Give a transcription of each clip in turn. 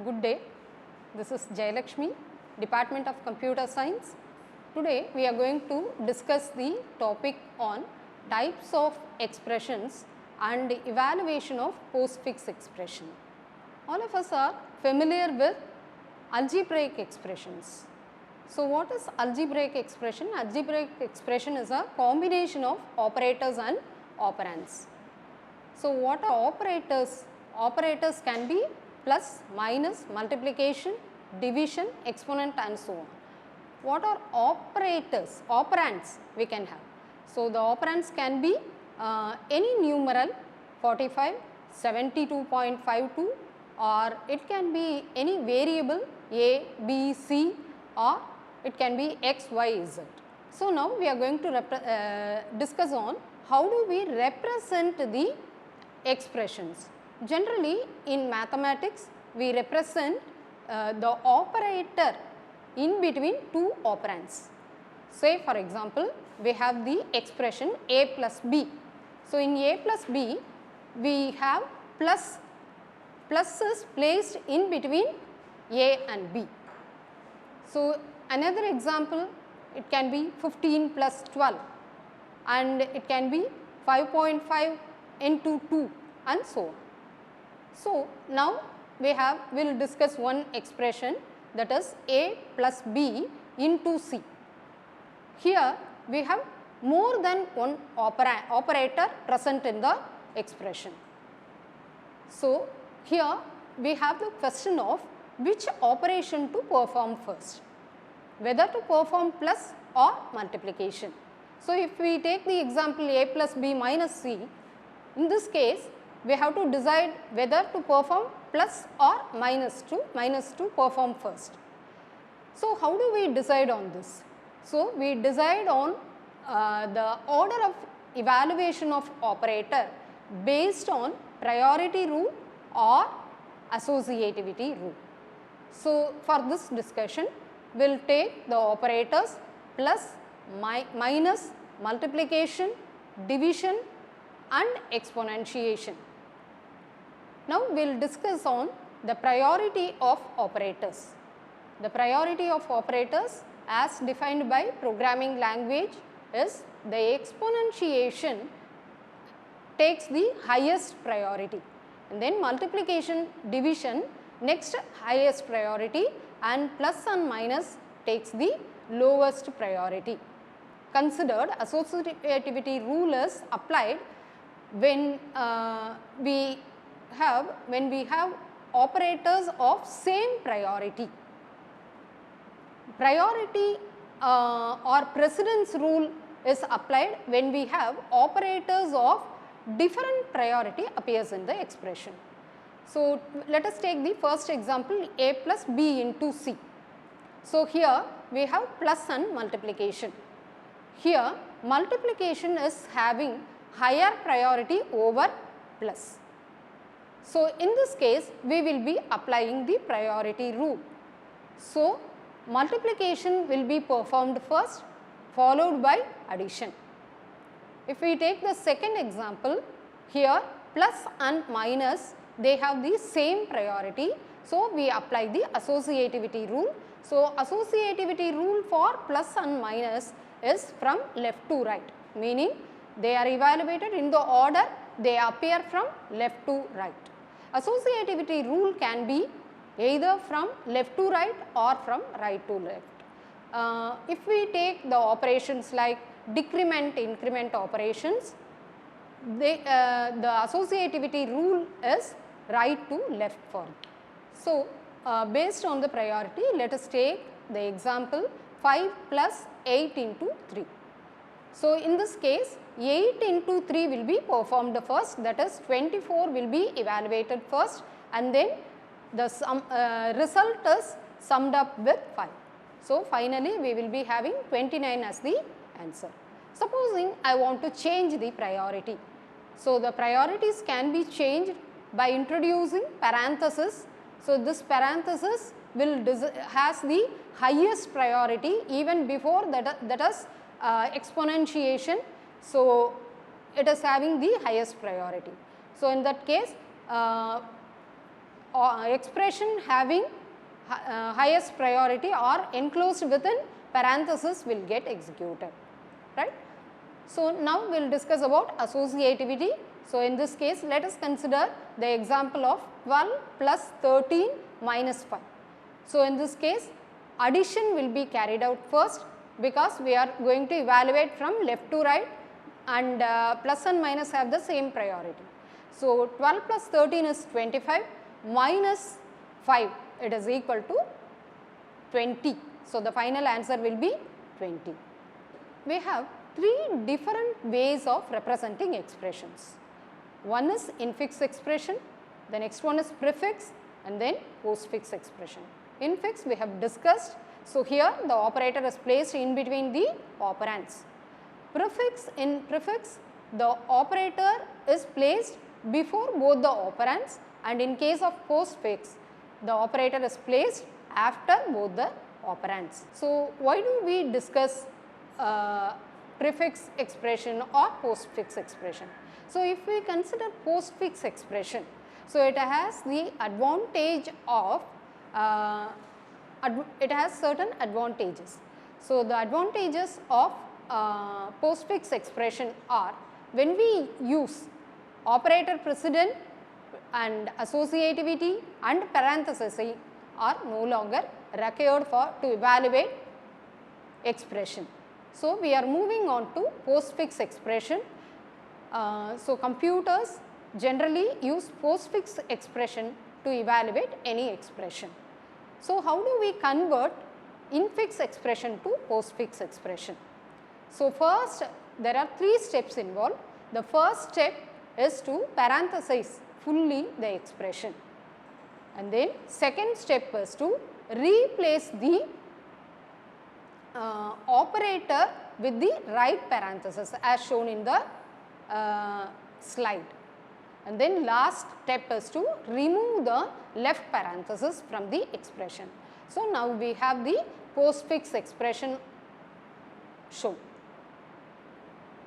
Good day. This is Jayalakshmi, Department of Computer Science. Today we are going to discuss the topic on types of expressions and evaluation of postfix expression. All of us are familiar with algebraic expressions. So, what is algebraic expression? Algebraic expression is a combination of operators and operands. So, what are operators? Operators can be plus, minus, multiplication, division, exponent and so on. What are operators? Operands we can have. So, the operands can be any numeral 45, 72.52 or it can be any variable A, B, C or it can be X, Y, Z. So, now we are going to discuss on how do we represent the expressions. Generally in mathematics we represent the operator in between two operands. Say for example, we have the expression A plus B. So, in A plus B we have plus is placed in between A and B. So, another example, it can be 15 plus 12 and it can be 5.5 into 2 and so on. So, now we will discuss one expression, that is A plus B into C. Here we have more than one operator present in the expression. So, here we have the question of which operation to perform first, whether to perform plus or multiplication. So, if we take the example A plus B minus C, in this case we have to decide whether to perform plus or minus to perform first. So, how do we decide on this? So, we decide on the order of evaluation of operator based on priority rule or associativity rule. So, for this discussion we will take the operators plus, minus, multiplication, division and exponentiation. Now, we will discuss on the priority of operators. The priority of operators as defined by programming language is the exponentiation takes the highest priority and then multiplication, division next highest priority and plus and minus takes the lowest priority. Considered associativity rule is applied when we have operators of same priority. Priority or precedence rule is applied when we have operators of different priority appears in the expression. So, let us take the first example A plus B into C. So, here we have plus and multiplication. Here multiplication is having higher priority over plus. So, in this case we will be applying the priority rule. So, multiplication will be performed first followed by addition. If we take the second example, here plus and minus they have the same priority. So, we apply the associativity rule. So, associativity rule for plus and minus is from left to right, meaning they are evaluated in the order they appear from left to right. Associativity rule can be either from left to right or from right to left. If we take the operations like decrement, increment operations, the associativity rule is right to left for. So, based on the priority, let us take the example 5 plus 8 into 3. So, in this case 8 into 3 will be performed first, that is 24 will be evaluated first and then the result is summed up with 5. So, finally, we will be having 29 as the answer. Supposing I want to change the priority. So, the priorities can be changed by introducing parenthesis. So, this parenthesis has the highest priority even before that is exponentiation. So, it is having the highest priority. So, in that case expression having highest priority or enclosed within parenthesis will get executed, right. So, now we will discuss about associativity. So, in this case let us consider the example of 12 plus 13 minus 5. So, in this case addition will be carried out first, because we are going to evaluate from left to right, and plus and minus have the same priority. So, 12 plus 13 is 25 minus 5, it is equal to 20. So, the final answer will be 20. We have 3 different ways of representing expressions. One is infix expression, the next one is prefix, and then postfix expression. Infix we have discussed. So, here the operator is placed in between the operands. Prefix, in prefix the operator is placed before both the operands, and in case of postfix the operator is placed after both the operands. So, why do we discuss prefix expression or postfix expression? So, if we consider postfix expression, so it has the advantage of it has certain advantages. So, the advantages of postfix expression are, when we use operator precedent and associativity and parenthesis are no longer required for to evaluate expression. So, we are moving on to postfix expression. So, computers generally use postfix expression to evaluate any expression. So, how do we convert infix expression to postfix expression? So, first there are 3 steps involved. The first step is to parenthesize fully the expression, and then second step is to replace the operator with the right parenthesis as shown in the slide, and then last step is to remove the left parenthesis from the expression. So, now we have the postfix expression shown.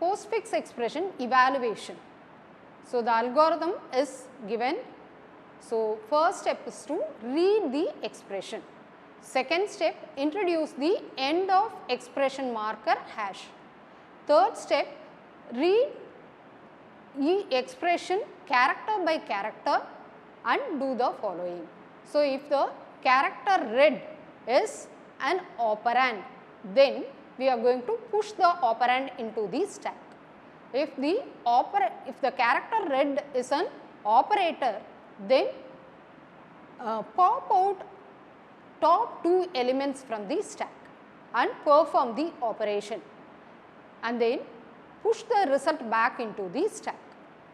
Postfix expression evaluation. So, the algorithm is given. So, first step is to read the expression. Second step, introduce the end of expression marker hash. Third step, read expression character by character and do the following. So, if the character read is an operand, then we are going to push the operand into the stack. If the character read is an operator, then pop out top 2 elements from the stack and perform the operation, and then push the result back into the stack.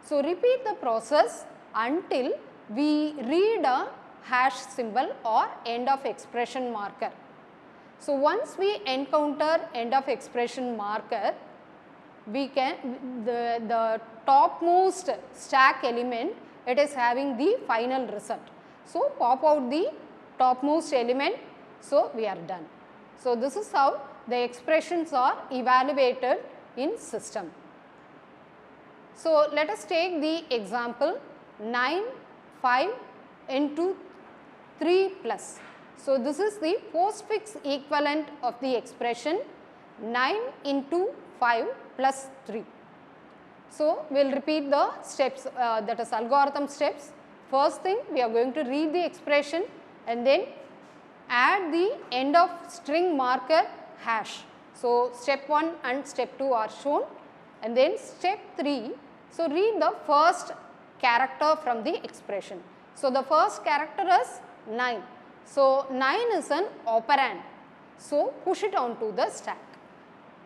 So, repeat the process until we read a hash symbol or end of expression marker. So, once we encounter end of expression marker, we can the topmost stack element, it is having the final result. So, pop out the topmost element. So, we are done. So, this is how the expressions are evaluated in system. So, let us take the example 9, 5 into 3 plus. So, this is the postfix equivalent of the expression 9 into 5 plus 3. So, we will repeat the steps, that is algorithm steps. First thing, we are going to read the expression and then add the end of string marker hash. So, step 1 and step 2 are shown, and then step 3. So, read the first character from the expression. So, the first character is 9. So, 9 is an operand. So, push it onto the stack.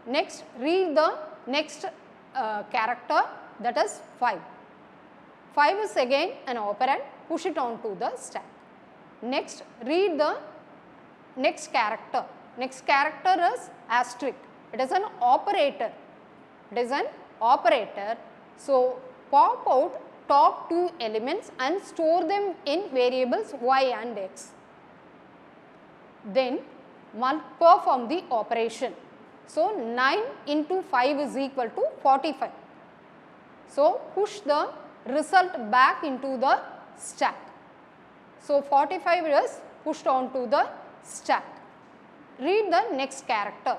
Next, read the next character, that is 5. 5 is again an operand, push it onto the stack. Next, read the next character. Next character is asterisk. It is an operator. It is an operator. So, pop out top 2 elements and store them in variables y and x. Then perform the operation. So, 9 into 5 is equal to 45. So, push the result back into the stack. So 45 is pushed onto the stack. Read the next character.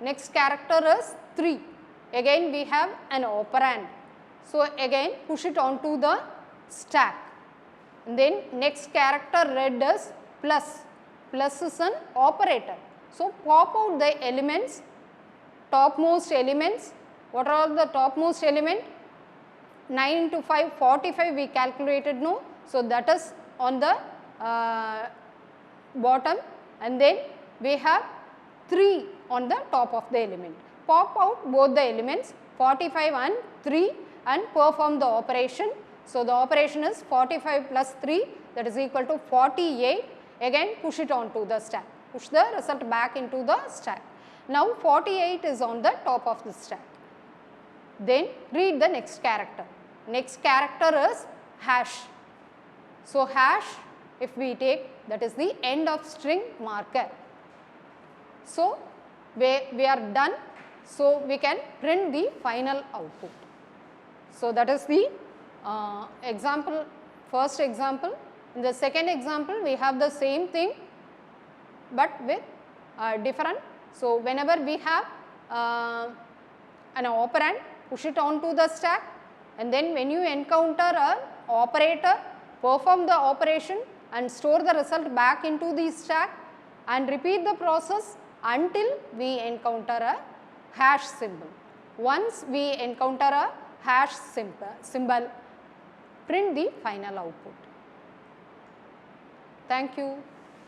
Next character is 3. Again we have an operand. So again push it onto the stack. And then next character read is plus. Plus is an operator. So pop out the elements, topmost elements. What are all the topmost element? 9 into 5, 45 we calculated, no. So that is on the bottom, and then we have 3 on the top of the element. Pop out both the elements 45 and 3 and perform the operation. So the operation is 45 plus 3, that is equal to 48. Again push it onto the stack. Push the result back into the stack. Now 48 is on the top of the stack. Then read the next character. Next character is hash. So hash, if we take, that is the end of string marker. So we are done. So we can print the final output. So that is the example, first example. In the second example we have the same thing but with different. So whenever we have an operand, push it onto the stack, and then when you encounter an operator, perform the operation and store the result back into the stack and repeat the process until we encounter a hash symbol. Once we encounter a hash symbol, print the final output. Thank you.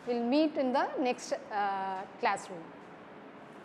We will meet in the next classroom.